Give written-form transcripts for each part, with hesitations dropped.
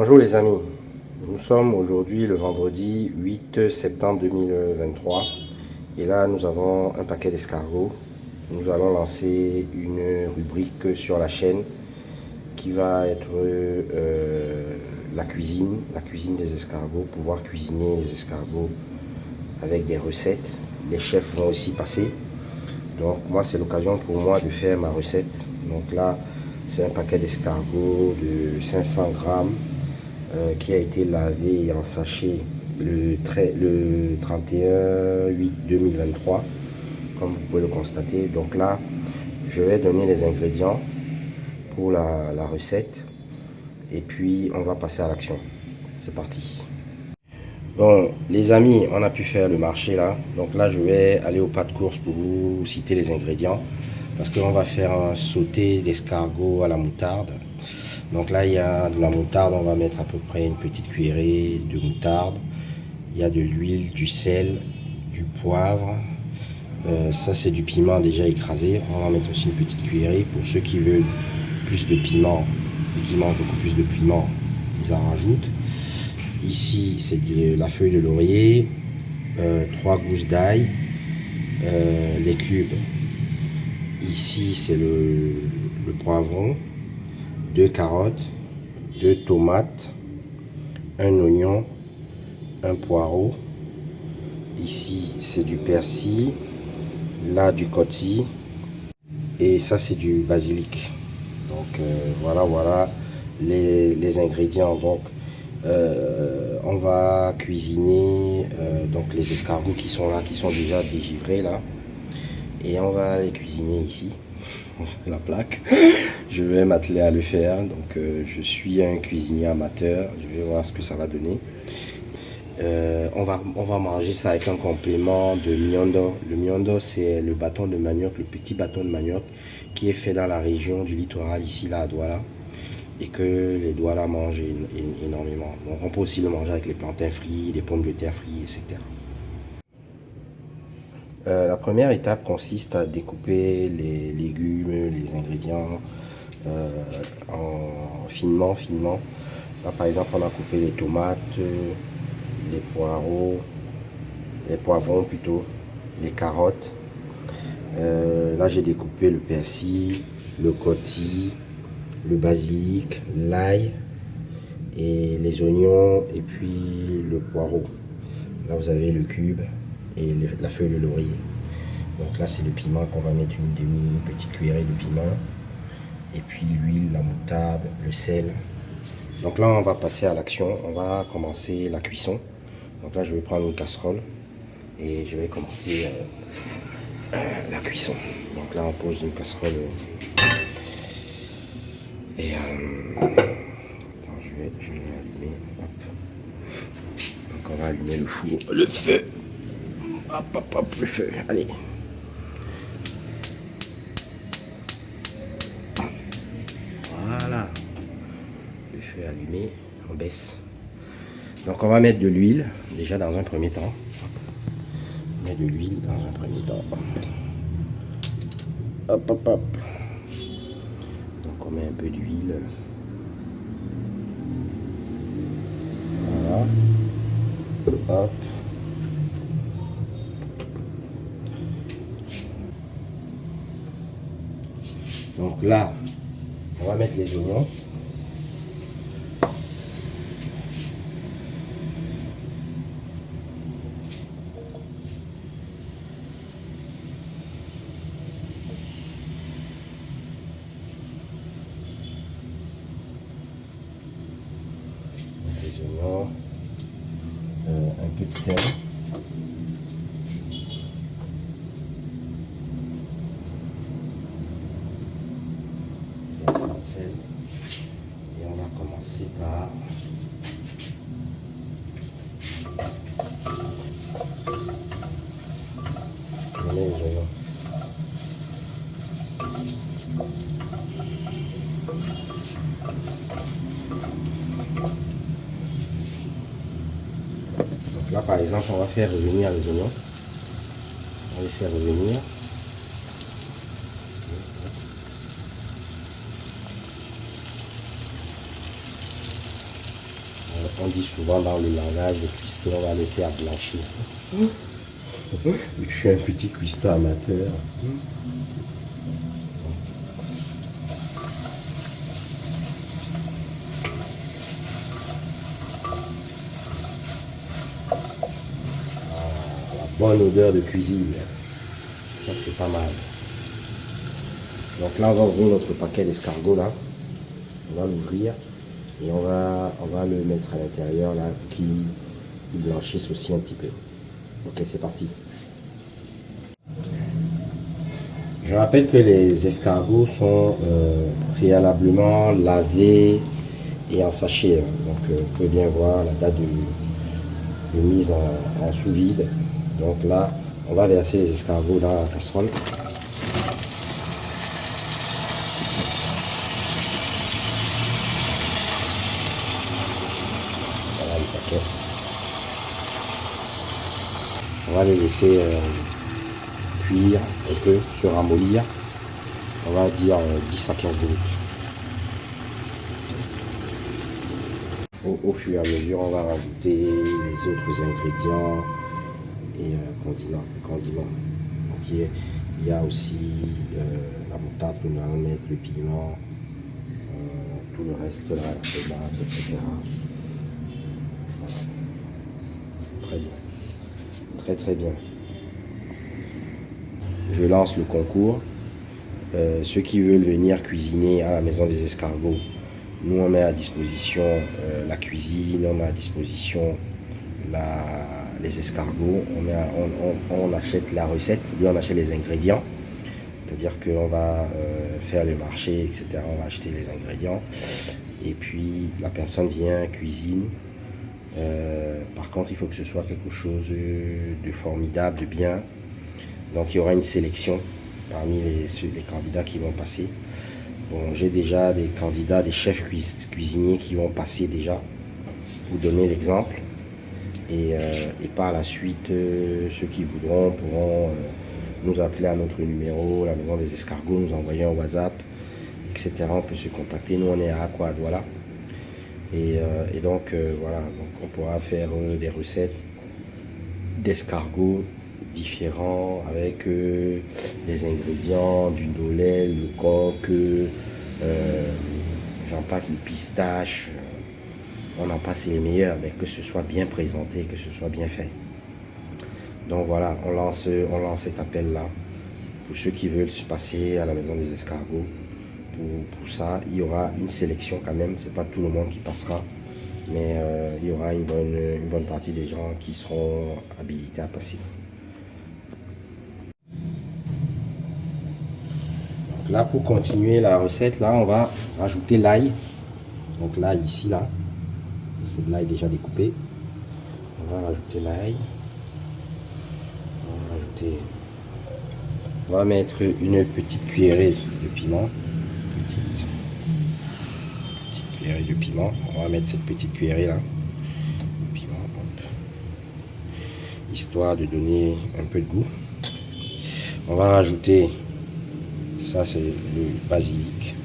Bonjour les amis, nous sommes aujourd'hui le vendredi 8 septembre 2023 et là nous avons un paquet d'escargots. Nous allons lancer une rubrique sur la chaîne qui va être la cuisine des escargots, pouvoir cuisiner les escargots avec des recettes. Les chefs vont aussi passer. Donc moi c'est l'occasion pour moi de faire ma recette. Donc là c'est un paquet d'escargots de 500 grammes qui a été lavé en sachet le 31/8/2023 comme vous pouvez le constater. Donc là je vais donner les ingrédients pour la recette et puis on va passer à l'action. C'est parti. Bon les amis, on a pu faire le marché là, donc là je vais aller au pas de course pour vous citer les ingrédients parce qu'on va faire un sauté d'escargot à la moutarde. Donc là il y a de la moutarde, on va mettre à peu près une petite cuillerée de moutarde, il y a de l'huile, du sel, du poivre, ça c'est du piment déjà écrasé, on va mettre aussi une petite cuillerée. Pour ceux qui veulent plus de piment et qui mangent beaucoup plus de piment, ils en rajoutent. Ici c'est de la feuille de laurier, 3 gousses d'ail, les cubes. Ici c'est le poivron, 2 carottes, 2 tomates, un oignon, un poireau. Ici c'est du persil, là du coty et ça c'est du basilic. Donc voilà les ingrédients. Donc on va cuisiner donc les escargots qui sont là, qui sont déjà dégivrés là, et on va les cuisiner ici. La plaque, je vais m'atteler à le faire. Donc je suis un cuisinier amateur, je vais voir ce que ça va donner. On va manger ça avec un complément de miondo. Le miondo c'est le bâton de manioc, le petit bâton de manioc qui est fait dans la région du littoral ici là à Douala et que les Douala mangent énormément. Donc on peut aussi le manger avec les plantains frits, les pommes de terre frites, etc. La première étape consiste à découper les légumes, les ingrédients finement. Là, par exemple, on a coupé les tomates, les poivrons plutôt, les carottes. Là, j'ai découpé le persil, le coty, le basilic, l'ail et les oignons et puis le poireau. Là, vous avez le cube et la feuille de laurier. Donc là c'est le piment qu'on va mettre une petite cuillerée de piment et puis l'huile, la moutarde, le sel. Donc là on va passer à l'action, on va commencer la cuisson. Donc là je vais prendre une casserole et je vais commencer la cuisson. Donc là on pose une casserole et attends, je vais allumer. Hop. Donc on va allumer le four, le feu. Hop, le feu, allez. Voilà, le feu est allumé, on baisse. Donc on va mettre de l'huile, déjà dans un premier temps. On met de l'huile dans un premier temps. Hop. Donc on met un peu d'huile. Voilà. Hop. Donc là, on va mettre les oignons. Les oignons, un peu de sel. Et on va commencer par les oignons. Donc là par exemple on va faire revenir les oignons. On va les faire revenir. On dit souvent dans le langage de cuistot, on va les faire blanchir. Je suis un petit cuistot amateur. Bonne odeur de cuisine, ça c'est pas mal. Donc là on va ouvrir notre paquet d'escargots là, on va l'ouvrir et on va le mettre à l'intérieur là pour qu'il blanchisse aussi un petit peu. Ok, c'est parti. Je rappelle que les escargots sont préalablement lavés et en sachet, donc vous pouvez bien voir la date de mise en sous vide. Donc là, on va verser les escargots dans la casserole. Voilà le paquet. On va les laisser cuire un peu, se ramollir. On va dire 10 à 15 minutes. Au fur et à mesure, on va rajouter les autres ingrédients et condiments. Donc, il y a aussi la moutarde que nous allons mettre, le piment, tout le reste là, la tomate, etc. Voilà. Très bien. Très bien. Je lance le concours. Ceux qui veulent venir cuisiner à la maison des escargots, nous on met à disposition la cuisine, on met à disposition les escargots, on achète la recette, on achète les ingrédients, c'est-à-dire qu'on va faire le marché, etc. On va acheter les ingrédients et puis la personne vient, cuisine. Par contre, il faut que ce soit quelque chose de formidable, de bien. Donc il y aura une sélection parmi les candidats qui vont passer. Bon, j'ai déjà des candidats, des chefs cuisiniers qui vont passer déjà, pour donner l'exemple. Et par la suite, ceux qui voudront pourront nous appeler à notre numéro, la maison des escargots, nous envoyer un WhatsApp, etc. On peut se contacter. Nous, on est à Aqua Douala. Et donc, voilà, donc on pourra faire des recettes d'escargots différents avec les ingrédients, du dollet, le coq, j'en passe, le pistache. On en passe les meilleurs, mais que ce soit bien présenté, que ce soit bien fait. Donc voilà, on lance cet appel-là pour ceux qui veulent se passer à la maison des escargots. Pour ça, il y aura une sélection quand même. C'est pas tout le monde qui passera, mais il y aura une bonne partie des gens qui seront habilités à passer. Donc là, pour continuer la recette, là, on va rajouter l'ail. Donc l'ail ici, là. C'est de l'ail déjà découpé. On va rajouter l'ail. On va mettre une petite cuillerée de piment. Petite cuillerée de piment. On va mettre cette petite cuillerée là. De piment. Hop. Histoire de donner un peu de goût. On va rajouter, ça c'est le basilic.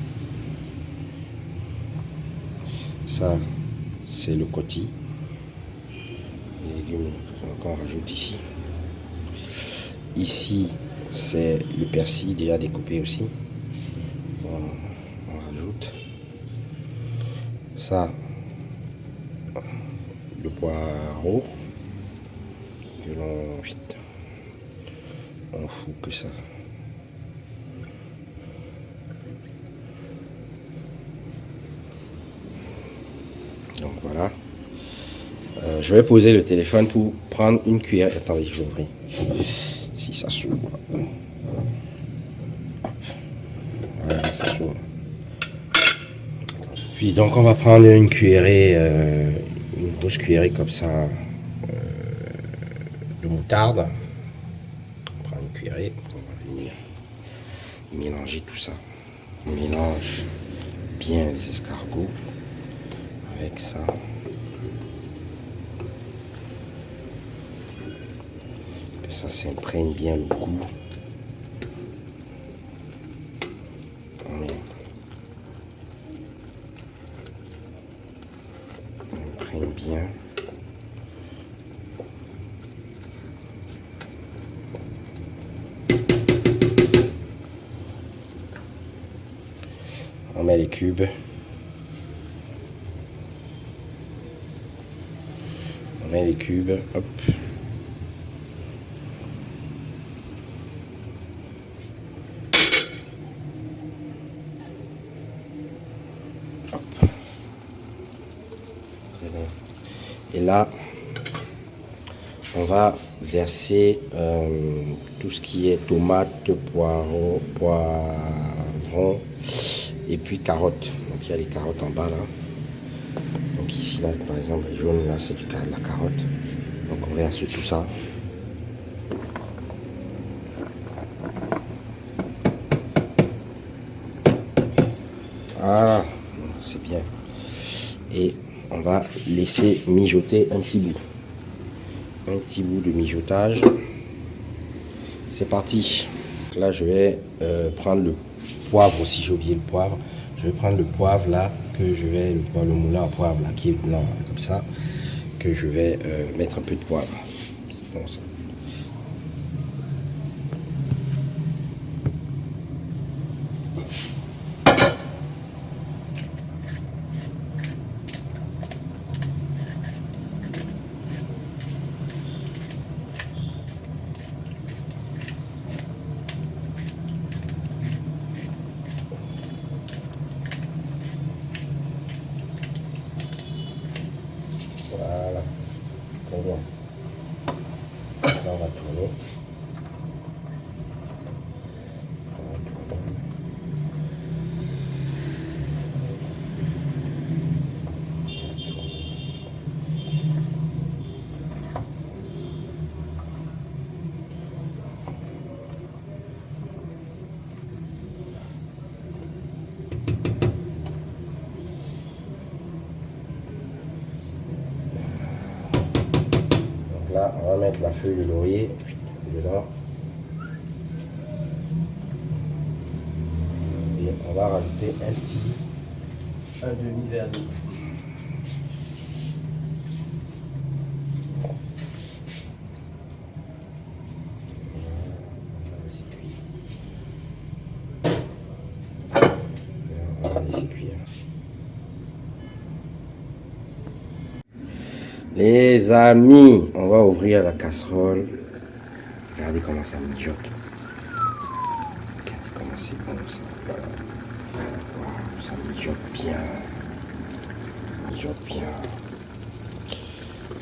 Ça c'est le coty. Les légumes qu'on rajoute ici. Ici, c'est le persil déjà découpé aussi. On rajoute. Ça, le poireau. Que on fout que ça. Donc voilà. Je vais poser le téléphone pour prendre une cuillère. Attendez, je vais ouvrir. Si ça s'ouvre. Voilà, ça s'ouvre. Puis donc on va prendre une cuillerée, une grosse cuillerée comme ça de moutarde. On prend une cuillerée, on va venir mélanger tout ça. On mélange bien les escargots avec ça. Que ça s'imprègne bien le goût. On imprègne bien met les cubes. On met les cubes, hop. Hop. Très bien. Et là, on va verser tout ce qui est tomates, poireaux, poivrons et puis carottes. Donc il y a les carottes en bas là. Donc ici là par exemple les jaunes là c'est de la carotte. Donc on verse tout ça. Voilà, c'est bien. Et on va laisser mijoter un petit bout. Un petit bout de mijotage. C'est parti. Là je vais prendre le poivre aussi, j'ai oublié le poivre. Je vais prendre le poivre là, le moulin à poivre là, qui est blanc, là, comme ça, que je vais mettre un peu de poivre. C'est bon ça. Voilà, très bien. Là, on va tourner. Donc là, on va mettre la feuille de laurier dedans. Et on va rajouter un demi-verre d'eau. On va laisser cuire. Les amis, on va ouvrir la casserole. Regardez comment ça mijote. Regardez comment c'est bon ça. Wow, ça mijote bien. Ça mijote bien.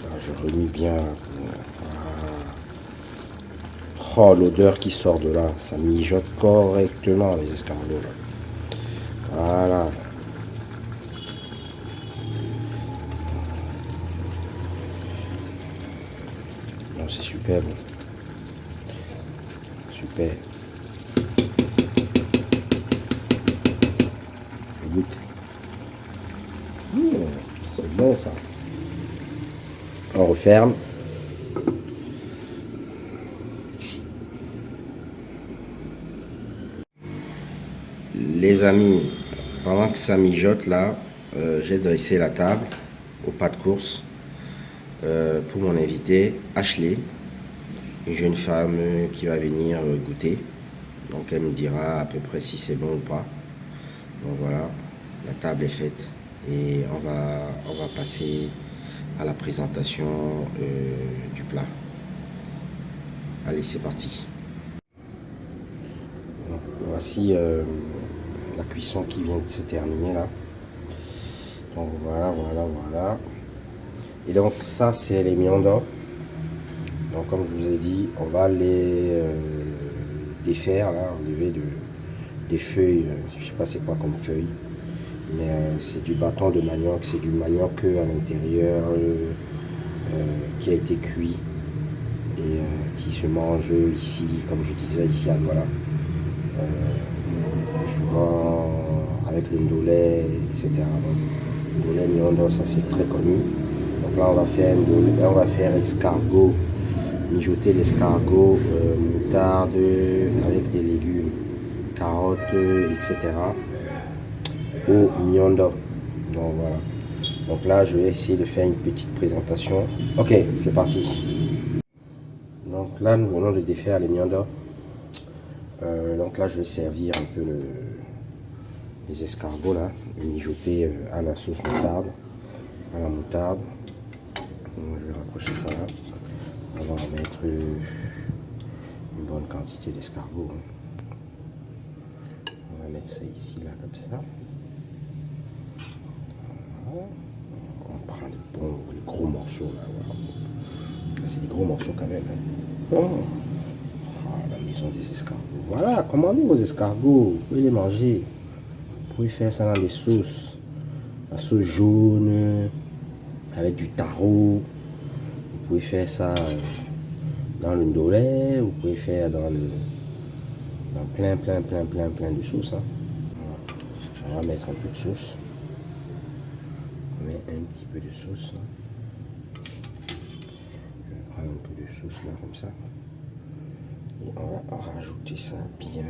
Alors, je remis bien. Oh, l'odeur qui sort de là. Ça mijote correctement les escargots là. Voilà. Non, c'est superbe. Super. Je goûte. C'est bon ça. On referme. Les amis, pendant que ça mijote là, j'ai dressé la table au pas de course pour mon invité Ashley, une jeune femme qui va venir goûter. Donc elle me dira à peu près si c'est bon ou pas. Donc voilà, la table est faite et on va passer à la présentation du plat. Allez, c'est parti. Donc, voici la cuisson qui vient de se terminer là. Donc voilà. Et donc ça c'est les miandors. Donc comme je vous ai dit, on va les défaire là, enlever des feuilles. Je sais pas c'est quoi comme feuilles, mais c'est du bâton de manioc, c'est du manioc à l'intérieur qui a été cuit et qui se mange ici, comme je disais ici à Douala. Souvent avec le ndolé, etc. Donc, ndolé, miondo, ça c'est très connu. Donc là on va faire ndolé, on va faire escargot, mijoter l'escargot, moutarde avec des légumes, carottes, etc. au miondo. Donc voilà. Donc là je vais essayer de faire une petite présentation. Ok, c'est parti. Donc là nous venons de défaire les miondo. Donc là je vais servir un peu les escargots là, mijotés à la sauce moutarde, à la moutarde. Donc, je vais rapprocher ça là. On va en mettre une bonne quantité d'escargots. On va mettre ça ici là comme ça. Voilà. On prend les gros morceaux là. Voilà. C'est des gros morceaux quand même. Hein. Oh. La maison des escargots. Voilà, commandez vos escargots. Vous pouvez les manger. Vous pouvez faire ça dans des sauces. La sauce jaune avec du taro. Vous pouvez faire ça dans le ndolé. Vous pouvez faire dans plein de sauces. Hein. Voilà. On va mettre un peu de sauce. On met un petit peu de sauce. Hein. Je vais prendre un peu de sauce là comme ça. Et on va rajouter ça bien.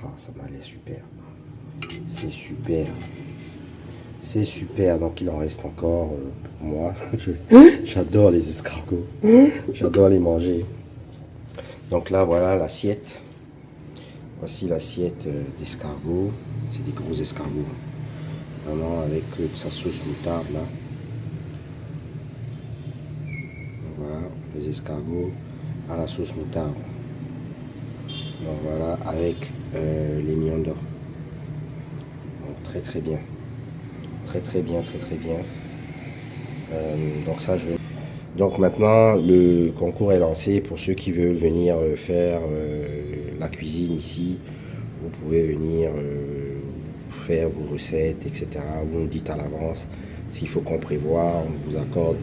Ah, ça m'a l'air super. C'est super. C'est super. Donc il en reste encore pour moi. J'adore les escargots. J'adore les manger. Donc là, voilà l'assiette. Voici l'assiette d'escargots. C'est des gros escargots. Vraiment avec sa sauce moutarde là. Voilà, les escargots à la sauce moutarde. Donc voilà, avec les mignons d'or. Très bien. Très bien. Donc ça, je vais... Donc maintenant, le concours est lancé pour ceux qui veulent venir faire la cuisine ici. Vous pouvez venir faire vos recettes, etc. Vous nous dites à l'avance ce qu'il faut qu'on prévoit. On vous accorde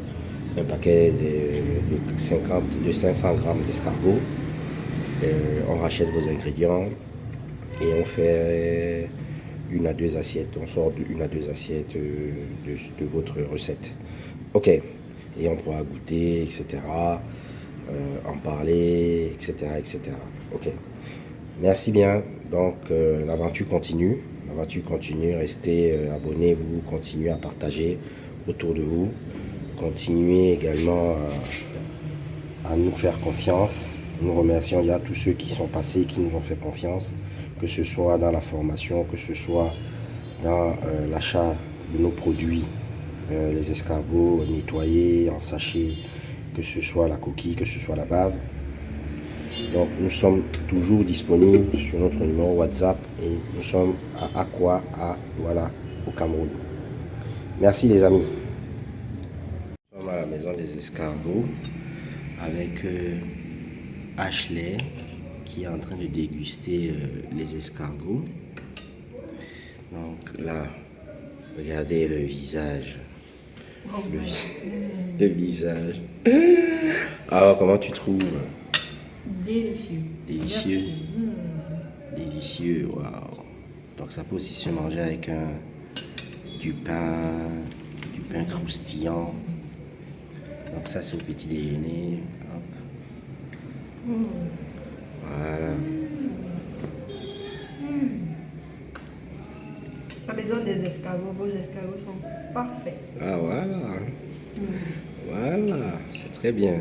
un paquet de 500 grammes d'escargots. On rachète vos ingrédients et on fait 1 à 2 assiettes. On sort de 1 à 2 assiettes de votre recette. Ok. Et on pourra goûter, etc. En parler, etc. Ok. Merci bien. Donc l'aventure continue. L'aventure continue. Restez abonnés, vous continuez à partager autour de vous. Continuez également à nous faire confiance. Nous remercions déjà tous ceux qui sont passés, qui nous ont fait confiance, que ce soit dans la formation, que ce soit dans l'achat de nos produits, les escargots nettoyés en sachet, que ce soit la coquille, que ce soit la bave. Donc nous sommes toujours disponibles sur notre numéro WhatsApp et nous sommes à Akwa, voilà, au Cameroun. Merci les amis. Nous sommes à la maison des escargots avec Ashley qui est en train de déguster les escargots. Donc là, regardez le visage. Le visage. Alors comment tu trouves? Délicieux. Délicieux. Délicieux, waouh. Donc ça peut aussi se manger avec du pain croustillant. Donc ça c'est au petit déjeuner. Hop. Voilà. La maison des escargots, vos escargots sont parfaits. Ah voilà. Voilà, c'est très bien.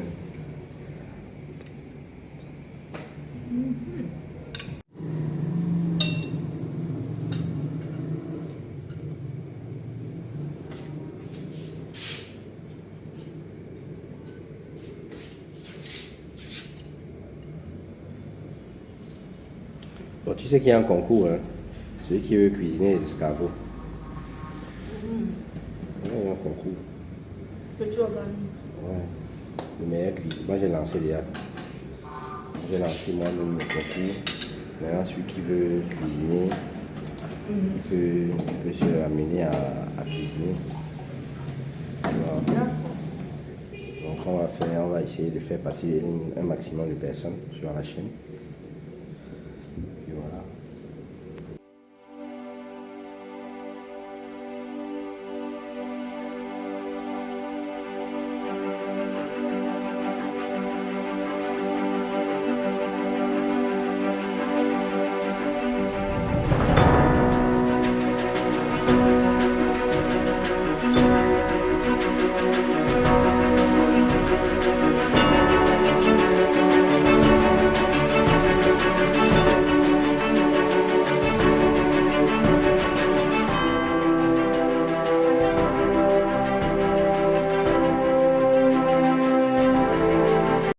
Bon, tu sais qu'il y a un concours, hein? Celui qui veut cuisiner les escargots. Il y a un concours. Que tu organises. Ouais. Le meilleur cuisinier. Moi j'ai lancé déjà. J'ai lancé moi-même le concours. Maintenant celui qui veut cuisiner, il peut se amener à cuisiner. Tu vois. Donc on va essayer de faire passer un maximum de personnes sur la chaîne. Et voilà.